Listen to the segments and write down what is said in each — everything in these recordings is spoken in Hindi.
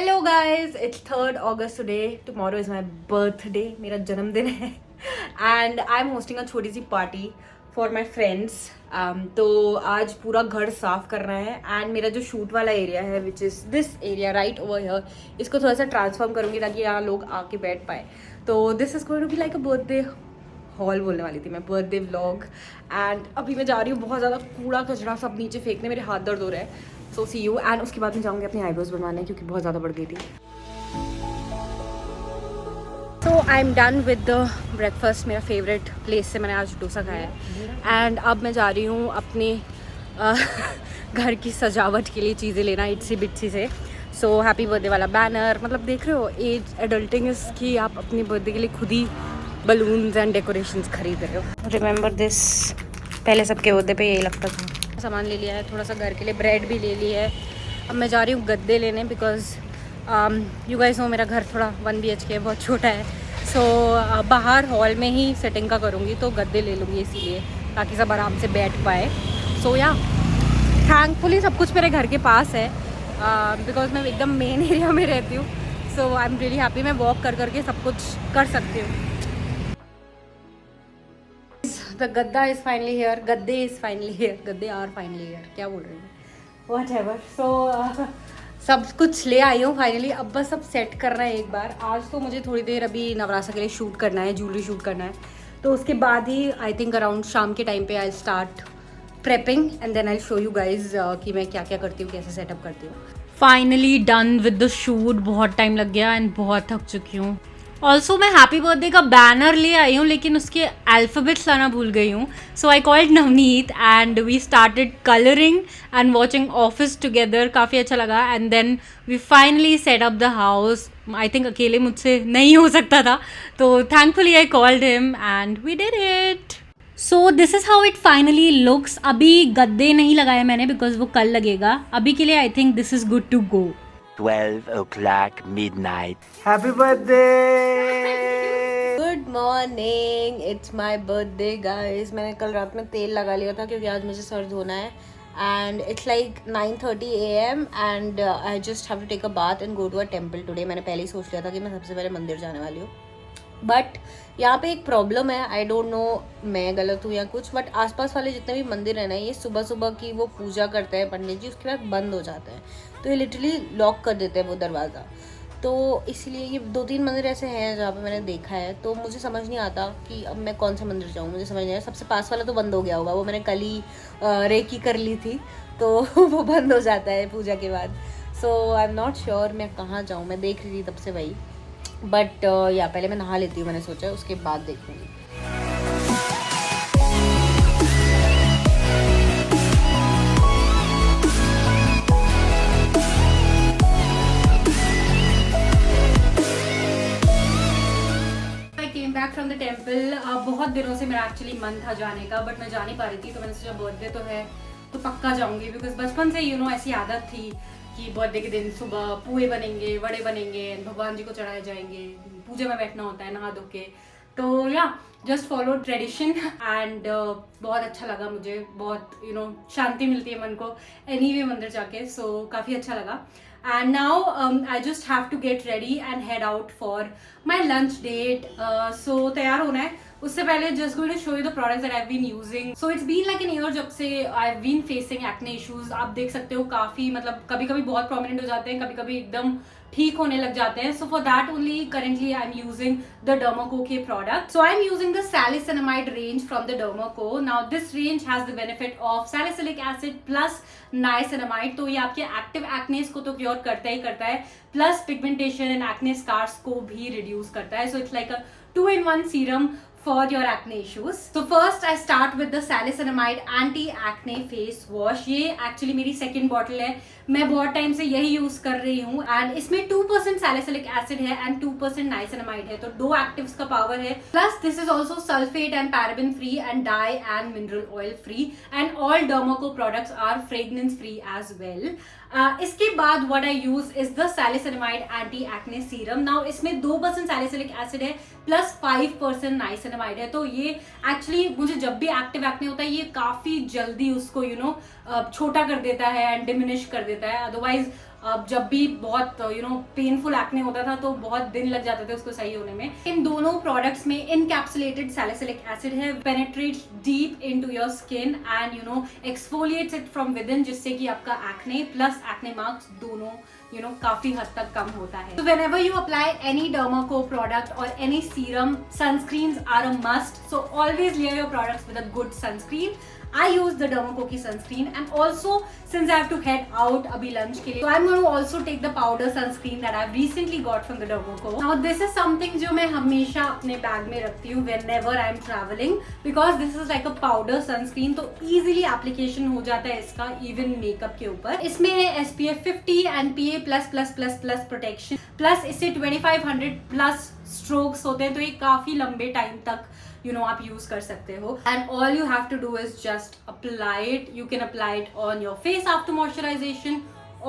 Hello guys, it's 3rd August today. Tomorrow is my birthday. मेरा जन्मदिन है and I am hosting a छोटी सी पार्टी फॉर माई फ्रेंड्स. तो आज पूरा घर साफ करना है एंड मेरा जो शूट वाला एरिया है which is this area right over here, इसको थोड़ा सा ट्रांसफॉर्म करूँगी ताकि यहाँ लोग आके बैठ पाए. तो this is going to be like a birthday hall बोलने वाली थी मैं, बर्थडे व्लॉग. एंड अभी मैं जा रही हूँ, बहुत ज़्यादा कूड़ा कचरा सब नीचे फेंकने, मेरे हाथ दर्द हो रहे हैं. सो सी यू. एंड उसके बाद मैं जाऊँगी अपनी आईब्रोज बनवाने क्योंकि बहुत ज़्यादा बढ़ गई थी. So I am done with the breakfast. मेरा फेवरेट प्लेस से मैंने आज डोसा खाया है एंड अब मैं जा रही हूँ अपने घर की सजावट के लिए चीज़ें लेना इट्सी बिट्सी से. सो हैप्पी बर्थडे वाला बैनर, मतलब देख रहे हो एज एडल्टिंग इज कि आप अपनी बर्थडे के लिए खुद ही बलून्स एंड डेकोरेशंस खरीद रहे हो. रिमेंबर दिस, पहले सबके बर्थडे पे यही लगता था. सामान ले लिया है, थोड़ा सा घर के लिए ब्रेड भी ले लिया है. अब मैं जा रही हूँ गद्दे लेने बिकॉज यू गाइस नो मेरा घर थोड़ा 1 BHK है, बहुत छोटा है. सो बाहर हॉल में ही सेटिंग का करूँगी तो गद्दे ले लूँगी इसीलिए, ताकि सब आराम से बैठ पाए. सो या थैंकफुली सब कुछ मेरे घर के पास है बिकॉज मैं एकदम मेन एरिया में रहती हूँ. So I am really happy. मैं वॉक कर करके सब कुछ कर सकती हूँ. द गद्दा इज़ फाइनली हेयर. गद्दे इज़ फाइनली हेयर. गद्दे आर फाइनली हेयर. क्या बोल रही हूँ, वॉट एवर. सो सब कुछ ले आई हूँ फाइनली. अब बस सब सेट करना है एक बार. आज तो मुझे थोड़ी देर अभी नवरासा के लिए शूट करना है, ज्वेलरी शूट करना है. तो उसके बाद ही आई थिंक अराउंड शाम के टाइम पे I start prepping and then I show you guys कि मैं क्या क्या करती हूँ, कैसे सेटअप करती हूँ. Finally done with the shoot. बहुत टाइम लग गया एंड बहुत थक चुकी हूँ. ऑल्सो मैं हैप्पी बर्थडे का बैनर ले आई हूँ लेकिन उसके अल्फ़ाबेट्स लाना भूल गई हूँ. So I called Navneet and we started colouring and watching Office together. काफ़ी अच्छा लगा and then we finally set up the house. I think अकेले मुझसे नहीं हो सकता था तो thankfully I called him and we did it. So this is how it finally looks. अभी गद्दे नहीं लगाए मैंने बिकॉज वो कल लगेगा. अभी के लिए I think this is good to go. 12 o'clock midnight. Happy birthday! Good morning, it's my birthday guys. मैंने कल रात में तेल लगा लिया था क्योंकि आज मुझे सर धोना है. And it's like 9:30 AM and I just have to take a bath and go to a temple today. मैंने पहले ही सोच लिया था कि मैं सबसे पहले मंदिर जाने वाली हूँ. बट यहाँ पे एक प्रॉब्लम है. आई डोंट नो मैं गलत हूँ या कुछ, बट आसपास वाले जितने भी मंदिर है ना, ये सुबह सुबह की वो पूजा करते हैं पंडित जी, उसके बाद बंद हो जाते हैं. तो ये लिटरली लॉक कर देते हैं वो दरवाज़ा. तो इसलिए ये 2-3 मंदिर ऐसे हैं जहाँ पे मैंने देखा है. तो मुझे समझ नहीं आता कि अब मैं कौन सा मंदिर जाऊँ. मुझे समझ नहीं आया. सबसे पास वाला तो बंद हो गया होगा, वो मैंने कल ही रेकी कर ली थी तो वो बंद हो जाता है पूजा के बाद. सो आई एम नॉट श्योर मैं कहाँ जाऊँ. मैं देख रही थी तब से वही. बट या पहले मैं नहा लेती हूँ, मैंने सोचा है, उसके बाद देखूँगी. Back from the temple. बहुत दिनों से मेरा एक्चुअली मन था जाने का बट मैं जा नहीं पा रही थी. तो मैंने सोचा बर्थडे तो है तो पक्का जाऊंगी बिकॉज बचपन से ऐसी आदत थी कि बर्थडे के दिन सुबह पुए बनेंगे, वड़े बनेंगे, भगवान जी को चढ़ाए जाएंगे, पूजा में बैठना होता है नहा धो के. तो या जस्ट फॉलो ट्रेडिशन एंड बहुत अच्छा लगा मुझे. बहुत शांति मिलती है मन को एनीवे मंदिर जाके. सो काफ़ी अच्छा लगा. And now I just have to get ready and head out for my lunch date. So तैयार होना है. उससे पहले just going to show you the products that I've been using. So it's been like an year जब से I've been facing acne issues. आप देख सकते हो काफ़ी, मतलब कभी कभी बहुत prominent हो जाते हैं, कभी कभी एकदम ठीक होने लग जाते हैं. So for that only currently I'm using the Dermaco के product. So I'm using the salicylamide range from the Dermaco. Now this range has the benefit of salicylic acid plus niacinamide. तो ये आपके एक्टिव एक्नेस को तो क्योर करता ही करता है, plus pigmentation and acne scars को भी रिड्यूस करता है. So it's like a 2-in-1 serum for your acne issues. So first I start with the salicylamide anti-acne face wash. ये actually मेरी second bottle है. मैं बहुत टाइम से यही यूज कर रही हूँ एंड इसमें 2% सैलिसिलिक एसिड है एंड 2% नाइसिनामाइड है. तो 2 एक्टिव्स का पावर है. Plus this is also sulphate and paraben free and dye and mineral oil free and all Derma Co products are fragrance free as well. इसके बाद what I use is the salicylamide anti acne serum. Now इसमें 2% सैलिसिलिक एसिड है प्लस 5% नाइसिनामाइड है. तो ये एक्चुअली मुझे जब भी एक्टिव एक्ने होता है ये काफी जल्दी उसको छोटा कर देता है एंड डिमिनिश कर देता है. अदरवाइज अब जब भी बहुत पेनफुल एक्ने होता था तो बहुत दिन लग जाते थे उसको सही होने में। इन दोनों प्रोडक्ट्स में इनकैप्सुलेटेड सैलिसिलिक एसिड है, penetrates deep into your skin and exfoliates it from with in, जिससे कि आपका एक्ने प्लस एक्ने मार्क्स दोनों काफी हद तक कम होता है। So whenever you apply any Dermaco product or any serum, sunscreens are a must. So always layer your products with a good sunscreen. I use the Dermaco की sunscreen, and also since I have to head out अभी lunch के लिए, so I'm going to also take the powder sunscreen that I've recently got from the Dermaco. Now this is something जो मैं हमेशा अपने बैग में रखती हूँ whenever I'm traveling, because this is like a powder sunscreen, तो easily application हो जाता है इसका even makeup के ऊपर। इसमें है SPF 50 and PA++++ protection, plus इससे 2500 plus strokes होते हैं, तो ये काफी लंबे टाइम तक आप यूज कर सकते हो। And all you have to do is just apply it. You can apply it on your face after moisturization,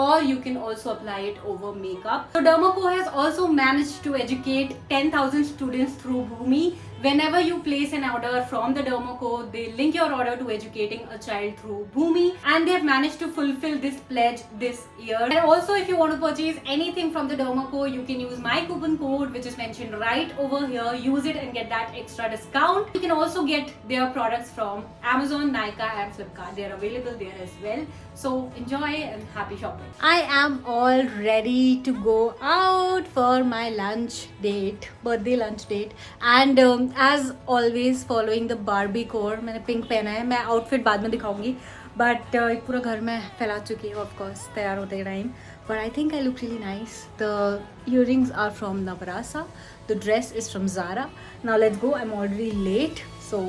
or you can also apply it over makeup. So Dermaco has also managed to educate 10,000 students through Bhumi. Whenever you place an order from the Dermaco, they link your order to educating a child through Bhumi, and they have managed to fulfill this pledge this year. And also, if you want to purchase anything from the Dermaco, you can use my coupon code, which is mentioned right over here. Use it and get that extra discount. You can also get their products from Amazon, Nykaa and Flipkart. They are available there as well. So enjoy and happy shopping. I am all ready to go out for my lunch date, birthday lunch date, and as always following the Barbie core. मैंने पिंक पहना है, मैं आउटफिट बाद में दिखाऊंगी, बट पूरा घर में फैला चुकी हूँ ऑफकोर्स तैयार होते time, but I think I look really nice. The earrings are from Navarasa, the dress is from Zara. Now let's go, I'm already late, so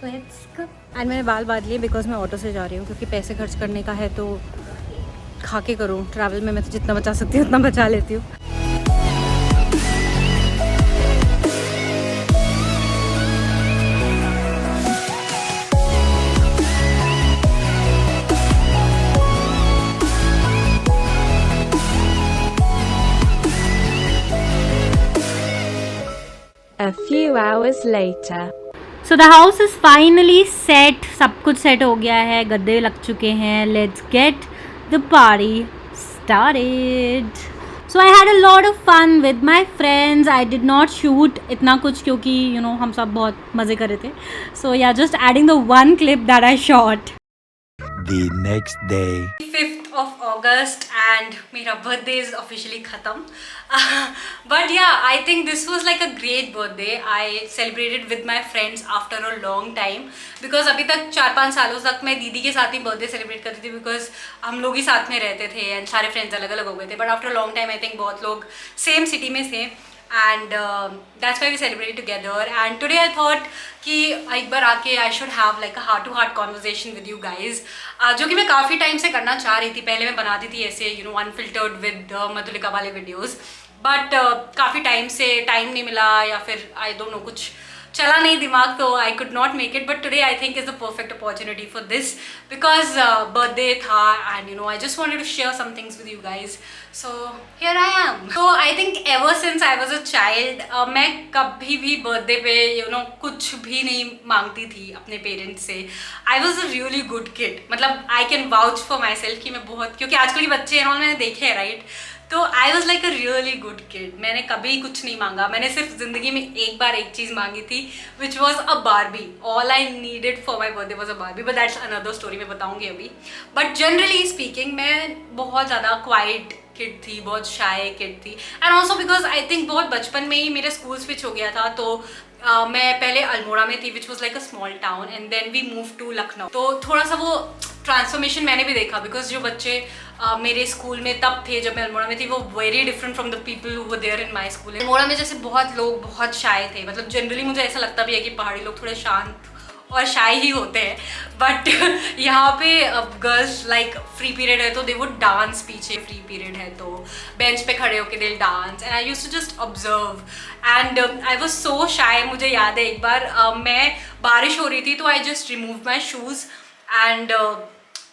let's go. And मैंने बाल बांध लिए बिकॉज मैं ऑटो से जा रही हूँ, क्योंकि पैसे खर्च करने का है तो खा के करूँ। ट्रैवल में मैं तो जितना बचा सकती हूँ उतना बचा लेती हूँ। A few hours later. So the house is finally set, सब कुछ सेट हो गया है, गद्दे लग चुके हैं। Let's get the party started. So I had a lot of fun with my friends. I did not shoot इतना कुछ क्योंकि हम सब बहुत मज़े कर रहे थे। सो या just adding the one clip that I shot. The next day. 5th of August and मेरा birthday is officially ख़त्म. But yeah, I think this was like a great birthday. I celebrated with my friends after a long time, because अभी तक 4-5 सालों तक मैं दीदी के साथ ही birthday celebrate करती थी, because हम लोग ही साथ में रहते थे and सारे friends अलग अलग हो गए थे. But after a long time I think बहुत लोग same city में थे, and that's why we celebrated together. And today I thought कि एक बार आके I should have like a heart to heart conversation with you guys, जो कि मैं काफ़ी टाइम से करना चाह रही थी। पहले मैं बनाती थी ऐसे unfiltered with मधुलिका वाले videos, but काफ़ी टाइम से टाइम नहीं मिला, या फिर I don't know कुछ चला नहीं दिमाग, तो I could not make it. But today I think is the perfect opportunity for this, because birthday था and I just wanted to share some things with you guys. So here I am. So I think ever since I was a child, मैं कभी भी birthday पे कुछ भी नहीं मांगती थी अपने पेरेंट्स से. I was a really good kid. मतलब I can vouch for myself कि मैं बहुत, क्योंकि आजकल के बच्चे हैं मैंने देखे हैं राइट, तो I was like a really good kid. मैंने कभी कुछ नहीं मांगा. मैंने सिर्फ ज़िंदगी में एक बार एक चीज़ मांगी थी, which was a Barbie. All I needed for my birthday was a Barbie, but that's another story, मैं बताऊँगी अभी. बट जनरली स्पीकिंग मैं बहुत ज़्यादा क्वाइट किड थी, बहुत शाय किड थी. And also because I think बहुत बचपन में ही मेरा स्कूल स्विच हो गया था, तो मैं पहले अल्मोड़ा में थी, which was like a small town, and then we move to Lucknow. तो थोड़ा सा वो ट्रांसफॉर्मेशन मैंने भी देखा, बिकॉज जो बच्चे मेरे स्कूल में तब थे जब मैं अल्मोड़ा में थी, वो very different from the people who were there in my school. Almora में जैसे बहुत लोग बहुत शाय थे, मतलब जनरली मुझे ऐसा लगता भी है कि पहाड़ी लोग थोड़े शांत और शाय ही होते हैं, बट यहाँ पे गर्ल्स लाइक फ्री पीरियड है तो दे वुड डांस. पीछे फ्री पीरियड है तो बेंच पे खड़े होके they dance, and I used to just observe, and I was so shy. मुझे याद है एक बार मैं बारिश हो रही थी, तो I just remove my shoes, and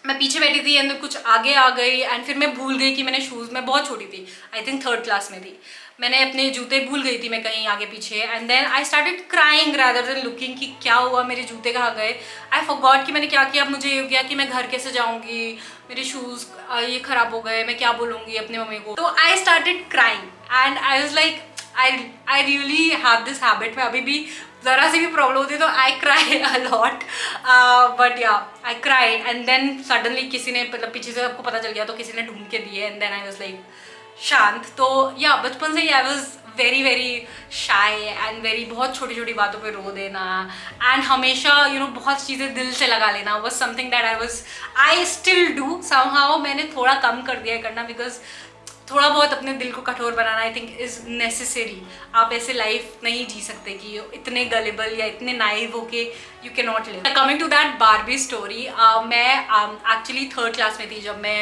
मैं पीछे बैठी थी एंड कुछ आगे आ गई एंड फिर मैं भूल गई कि मैंने शूज़, मैं बहुत छोटी थी, आई थिंक 3rd क्लास में थी, मैंने अपने जूते भूल गई थी मैं कहीं आगे पीछे and then I started crying rather than looking कि क्या हुआ, मेरे जूते कहाँ गए। आई फॉरगॉट कि मैंने क्या किया। अब मुझे ये हो गया कि मैं घर कैसे जाऊँगी, मेरे शूज़ ये ख़राब हो गए, मैं क्या बोलूँगी अपनी मम्मी को। तो आई started crying and I was like I really have this habit, मैं अभी भी ज़रा सी भी प्रॉब्लम होती है तो I cry a lot, but yeah I cry and then suddenly किसी ने, मतलब पीछे से आपको पता चल गया तो किसी ने ढूंढ के दिए and then I was like शांत। तो या बचपन से ही I was very very shy and very, बहुत छोटी छोटी बातों पे रो देना एंड हमेशा बहुत चीज़ें दिल से लगा लेना was something that I still do somehow। मैंने थोड़ा कम कर दिया है करना, बिकॉज थोड़ा बहुत अपने दिल को कठोर बनाना आई थिंक इज़ नेसेसरी। आप ऐसे लाइफ नहीं जी सकते कि इतने गलेबल या इतने नाइव होके you can not live. Coming to that Barbie story, मैं एक्चुअली 3rd क्लास में थी जब मैं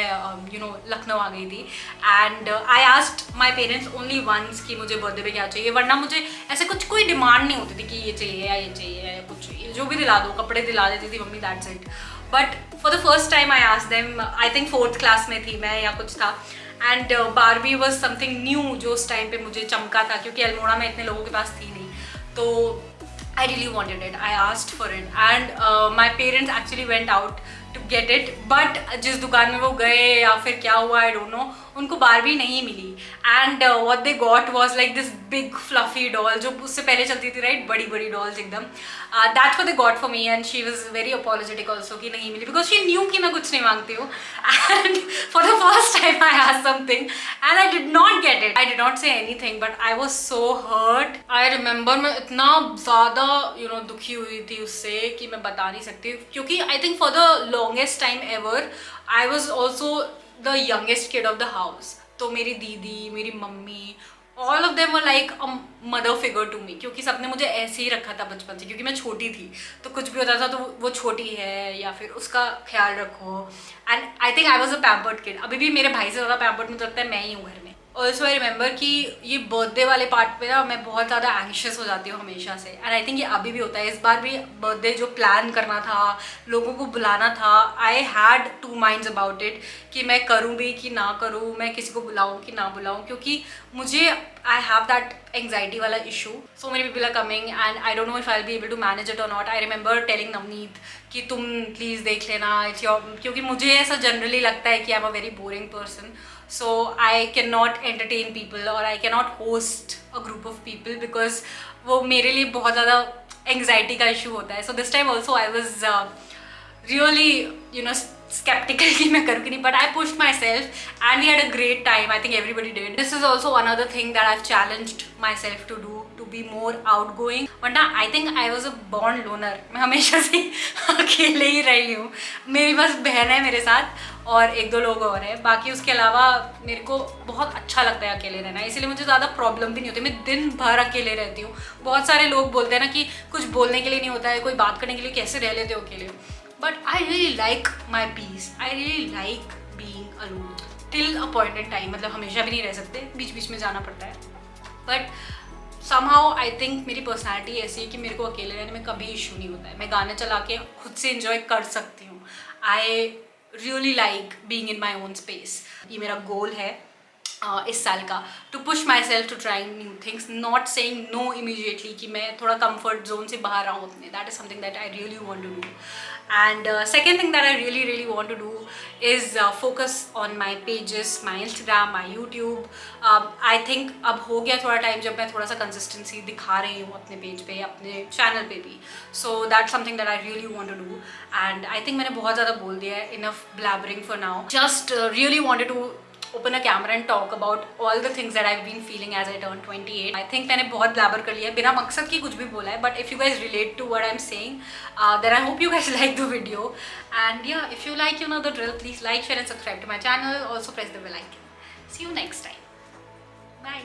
लखनऊ आ गई थी and I asked my parents only once कि मुझे बर्थडे पे क्या चाहिए, वरना मुझे ऐसे कोई डिमांड नहीं होती थी कि ये चाहिए या ये चाहिए या कुछ चाहिए, जो भी दिला दो, कपड़े दिला देती थी mummy, that's it. But for the first time I asked them, I think 4th class में थी मैं या कुछ था, and Barbie was something new जो उस टाइम पे मुझे चमका था, क्योंकि अल्मोड़ा में इतने लोगों के पास थी नहीं। तो I really wanted it, I asked for it and my parents actually went out to get it, but जिस दुकान में वो गए या फिर क्या हुआ आई डोंट नो, उनको बारबी नहीं मिली and what they got was like this big fluffy doll, जो उससे पहले चलती थी राइट, बड़ी बड़ी डॉल्स एकदम। That's what they got for me and she was very apologetic also कि नहीं मिली, बिकॉज शी न्यू कि मैं कुछ नहीं मांगती हूँ and for the first time I asked something and I did not get it. I did not say anything but I was so hurt. I remember मैं इतना ज़्यादा दुखी हुई थी उससे कि मैं बता नहीं सकती, क्योंकि I think for the longest time ever I was also the youngest kid of the house. तो मेरी दीदी, मेरी मम्मी, all of them were like a mother figure to me, क्योंकि सबने मुझे ऐसे ही रखा था बचपन से, क्योंकि मैं छोटी थी तो कुछ भी होता था तो वो छोटी है या फिर उसका ख्याल रखो। And I think I was a pampered kid. अभी भी मेरे भाई से ज़्यादा पैम्पर्ड मुझे लगता है मैं ही हूँ घर में। ऑल्सो आई रिमेंबर कि ये बर्थडे वाले पार्ट पे ना मैं बहुत ज़्यादा एंग्शियस हो जाती हूँ हमेशा से, एंड आई थिंक ये अभी भी होता है। इस बार भी बर्थडे जो प्लान करना था, लोगों को बुलाना था, I had 2 minds about it कि मैं करूँ भी कि ना करूँ, मैं किसी को बुलाऊँ कि ना बुलाऊँ, क्योंकि मुझे आई हैव दैट एंगजाइटी वाला issue. So many people are coming and I don't know if I will be able to manage it और not. I remember telling Navneet कि तुम प्लीज़ देख लेना, इट्स योर, क्योंकि मुझे ऐसा जनरली लगता है कि I am a very boring person, so I cannot entertain people or I cannot host a group of people because वो मेरे लिए बहुत ज़्यादा anxiety का issue होता है। So this time also I was really skeptical कि मैं करूँ कि नहीं, but I pushed myself and we had a great time. I think everybody did. This is also another thing that I've challenged myself to do, to be more outgoing. वरना I think I was a born loner. मैं हमेशा से अकेले ही रही हूँ। मेरी बस बहन है मेरे साथ और 1-2 लोग और हैं, बाकी उसके अलावा मेरे को बहुत अच्छा लगता है अकेले रहना, इसलिए मुझे ज़्यादा प्रॉब्लम भी नहीं होती। मैं दिन भर अकेले रहती हूँ। बहुत सारे लोग बोलते हैं ना कि कुछ बोलने के लिए नहीं होता है, कोई बात करने के लिए, कैसे रह लेते हो अकेले, but I really like my peace, I really like being alone till a point in time. मतलब हमेशा भी नहीं रह सकते, बीच बीच में जाना पड़ता है, बट somehow आई थिंक मेरी पर्सनैलिटी ऐसी है कि मेरे को अकेले रहने में कभी इशू नहीं होता है। मैं गाने चला के खुद से इंजॉय कर सकती हूँ। I really like being in my own space. ये मेरा गोल है इस साल का, to push myself to trying new things, not saying no immediately कि मैं थोड़ा कंफर्ट जोन से बाहर आऊँ अपने। That is something that I really want to do. And second thing that I really want to do is focus on my pages, my Instagram, my YouTube. I think अब हो गया थोड़ा टाइम जब मैं थोड़ा सा कंसिस्टेंसी दिखा रही हूँ अपने पेज पे, अपने चैनल पे भी। So that something that I really want to do and I think मैंने बहुत ज़्यादा बोल दिया है, enough blabbering for now. Just really wanted to open a camera and talk about all the things that I've been feeling as I turn 28. I think मैंने बहुत ब्लैबर कर लिया है, बिना मकसद की कुछ भी बोला है, but if you guys relate to what I'm saying, then I hope you guys like the video. And yeah, if you like, you know the drill, please like, share and subscribe to my channel. Also press the bell icon. See you next time. Bye.